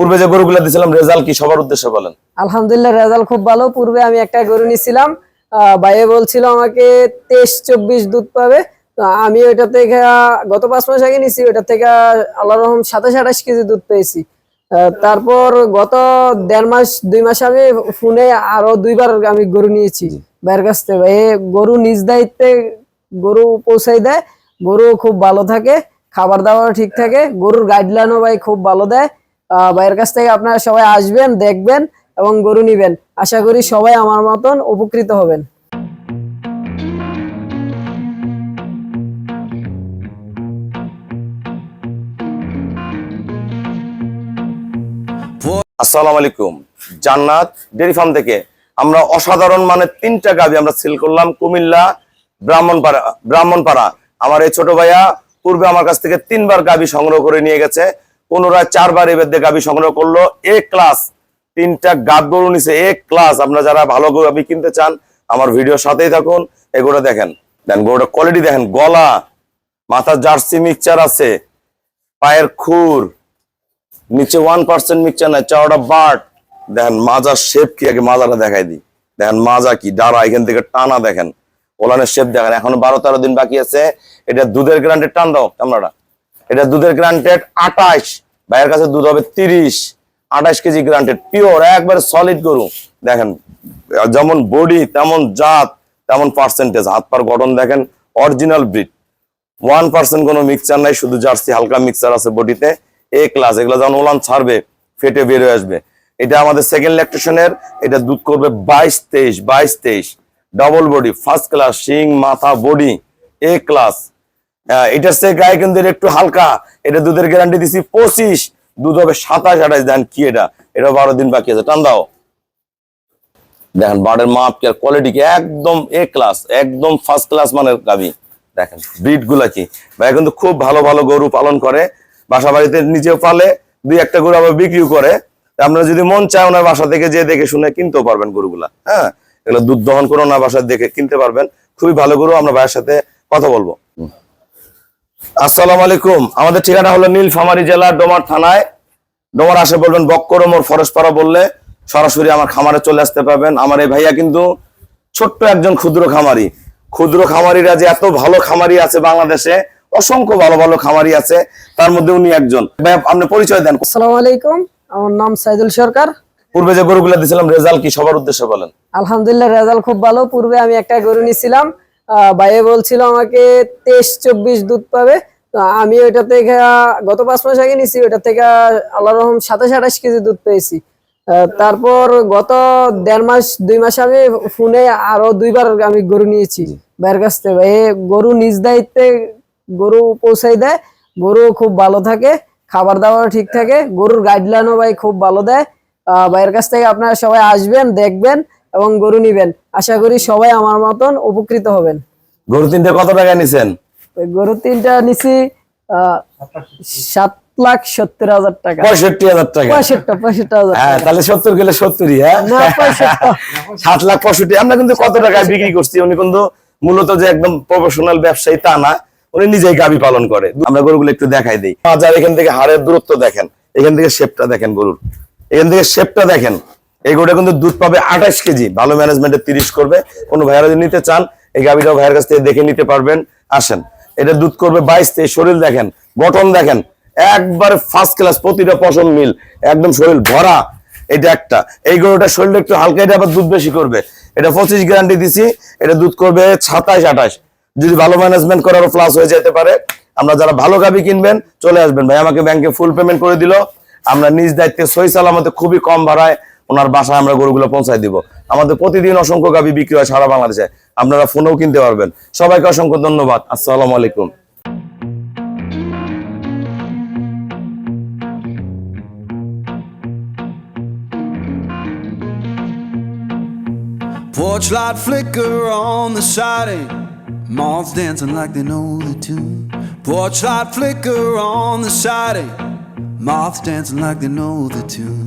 পূর্বে যে গরুগুলো দিছিলাম রেজাল্ট কি সবার উদ্দেশ্যে বলেন? আলহামদুলিল্লাহ রেজাল্ট খুব ভালো। পূর্বে আমি একটা গরু নিছিলাম, ভাইয়ে বলছিল আমাকে 23-24 দুধ পাবে। তো আমি ওইটা থেকে গত 5 মাস আগে নিছি, ওইটা থেকে আল্লাহর রহম 27-28 কেজি দুধ পেয়েছি। তারপর গত 1.5 মাস 2 মাস আমি ফোনে আরো 2বার আমি গরু নিয়েছি ভাইয়ের কাছ থেকে। ভাই গরু নিজ দায়িত্বে গরু পৌঁছাই দেয়, গরু খুব ভালো থাকে, খাবার দাবার ঠিক থাকে, গরুর গাইডলাইনও ভাই খুব ভালো দেয়। ভাইয়ের কাছ থেকে আপনারা সবাই আসবেন, দেখবেন এবং গরু নিবেন। আশা করি সবাই আমার মতন উপকৃত হবেন। আসসালামু আলাইকুম। জান্নাত ডেইরি ফার্ম থেকে আমরা অসাধারণ মানের 3টা গাভী আমরা সেল করলাম কুমিল্লা ব্রাহ্মণপাড়া। আমার এই ছোট ভাইয়া পূর্বে আমার কাছ থেকে 3বার গাভী সংগ্রহ করে নিয়ে গেছে, পুনরায় 4বার এবার দিয়ে গাভী সংগ্রহ করলো। এ ক্লাস 3টা গাব গরু নিছে, এ ক্লাস। আপনারা যারা ভালো গাভী কিনতে চান আমার ভিডিওর সাথেই থাকুন। এগুলো দেখেন, গরুটা কোয়ালিটি দেখেন, গলা, মাথার জার্সি মিক্সচার আছে, পায়ের খুর, নিচে 1% মিক্সচার নাই, চাওড়া বাট। দেখেন মাজার শেপ কি, আগে মাজাটা দেখাই দিই। দেখেন মাজা কি, ডাড়া এখান থেকে টানা, দেখেন ওলানের শেপ দেখেন। এখনো 12-13 দিন বাকি আছে। এটা দুধের গ্রান্টেড, টান দাও ক্যামেরাটা। এটা দুধের গ্রান্টেড 28, ভাইয়ের কাছে দুধ হবে 30-28 কেজি গ্রান্টেড, পিওর একবারে সলিড গরু। দেখেন যেমন বডি তেমন জাত তেমন পার্সেন্টেজ, হাত পার গঠন দেখেন, অরিজিনাল ব্রিড। 1% কোনো মিক্সচার নাই, শুধু জার্সি হালকা মিক্সচার আছে বডিতে। এ ক্লাস। এগুলো যখন ওলান ছাড়বে ফেটে বের হয়ে আসবে। এটা আমাদের সেকেন্ড ল্যাকটেশনের। এটা দুধ করবে 22-23 ডবল বডি, ফার্স্ট ক্লাস, শিং মাথা বডি, এ ক্লাস। এটার সে গায়ে কিন্তু একটু হালকা। এটা দুধের গ্যারান্টি দিছি 25, দুধ হবে 27-28। দেন কি এটা 12 দিন বাকি আছে, টান দাও। দেখেন বার্ডের মাপ কি আর কোয়ালিটি কি, একদম এ ক্লাস, একদম ফার্স্ট ক্লাস মানের গাভী। দেখেন ব্রিড গুলা কি, ভাই কিন্তু খুব ভালো ভালো গরু পালন করে, বাসা বাড়িতে নিজেও পালে, 2-1টা গরু আবার বিক্রিও করে। আপনারা যদি মন চায় ওনার বাসা থেকে যে দেখে শুনে কিনতেও পারবেন গরুগুলা। হ্যাঁ, এগুলো দুধ দহন করে ওনার বাসা দেখে কিনতে পারবেন, খুবই ভালো গরু। আমরা ভাইয়ের সাথে কথা বলবো। আসসালামু আলাইকুম। আমাদের ঠিকানা হলো নীলফামারী জেলা ডোমার থানায়। ডোমার আসে বলবেন বক্করমোর ফরেস্টপাড়া বললে সরাসরি আমার খামারে চলে আসতে পারবেন। আমার এই ভাইয়া কিন্তু ছোট্ট একজন ক্ষুদ্র খামারি। ক্ষুদ্র খামারিরা যে এত ভালো খামারি আছে বাংলাদেশে, অসংখ্য ভালো ভালো খামারি আছে, তার মধ্যে উনি একজন। ভাই আপনি পরিচয় দেন। আসসালামু আলাইকুম, আমার নাম সাইদুল সরকার। পূর্বে যে গরুগুলো দিছিলাম রেজাল্ট কি সবার উদ্দেশ্যে বলেন? আলহামদুলিল্লাহ রেজাল্ট খুব ভালো। পূর্বে আমি একটা গরু নিছিলাম, ভাইয়ে বলছিল আমাকে 23-24 দুধ পাবে। তো আমি ওইটা থেকে গত 5 মাস আগে নিছি, ওইটা থেকে আল্লাহর রহম 27-28 কেজি দুধ পেয়েছি। তারপর গত 1.5 মাস 2 মাস আমি ফোনে আরো 2বার আমি গরু নিয়েছি ভাইয়ের কাছ থেকে। ভাই গরু নিজ দায়িত্বে গরু পৌঁছাই দেয়, গরু খুব ভালো থাকে, খাবার দাবার ঠিক থাকে, গরুর গাইডলাইনও ভাই খুব ভালো দেয়। ভাইয়ের কাছ থেকে আপনারা সবাই আসবেন, দেখবেন এবং গরু নিবেন। আশা করি সবাই আমার মতন উপকৃত হবেন। গরু 3টে কত টাকা নিছেন? গরু 3টা নিছি 7,70,000 টাকা। 65,000 টাকা। 65,000। হ্যাঁ, তাহলে 70 গেলে 70ই। হ্যাঁ, 7,65,000। আমরা কিন্তু কত টাকায় বিক্রি করছি। উনি কিন্তু মূলত যে একদম প্রফেশনাল ব্যবসায়ী তা না, উনি নিজেই গাভী পালন করে। আমরা গরুগুলো একটু দেখাই দিই। বাজার এখান থেকে হাড়ের দূরত্ব দেখেন, এখান থেকে শেপটা দেখেন গরুর, এখান থেকে শেপটা দেখেন। এই গরুটা কিন্তু দুধ পাবে 28 কেজি, ভালো ম্যানেজমেন্টে 30 করবে। কোনো ভাইয়ারা যদি নিতে চান এই গাভীটাও ভাইয়ের কাছ থেকে দেখে নিতে পারবেন। আসেন, এটা দুধ করবে 22-23। শরীর দেখেন, গঠন দেখেন, একবার ফার্স্ট ক্লাস, প্রতিটা পশম মিল, একদম শরীর ভরা। এটা একটা। এই গরুটা শরীরটা একটু হালকা, এটা আবার দুধ বেশি করবে। এটা 25 গ্যারান্টি দিছি, এটা দুধ করবে 27-28। যদি ভালো ম্যানেজমেন্ট করারও প্লাস হয়ে যেতে পারে। আমরা যারা ভালো গাভী কিনবেন চলে আসবেন। ভাই আমাকে ব্যাংকে ফুল পেমেন্ট করে দিল, আমরা নিজ দায়িত্বে সহি সালামতে খুবই কম ভাড়ায় ওনার বাসায় আমরা গরুগুলো পৌঁছায় দিব। আমাদের প্রতিদিন অসংখ্য গাভী বিক্রি হয় সারা বাংলাদেশে, আপনারা ফোনেও কিনতে পারবেন। সবাইকে অসংখ্য ধন্যবাদ। আসসালামু আলাইকুম। Porch light flicker on the siding, moths dancing like they know the tune. Porch light flicker on the siding, moths dancing like they know the tune.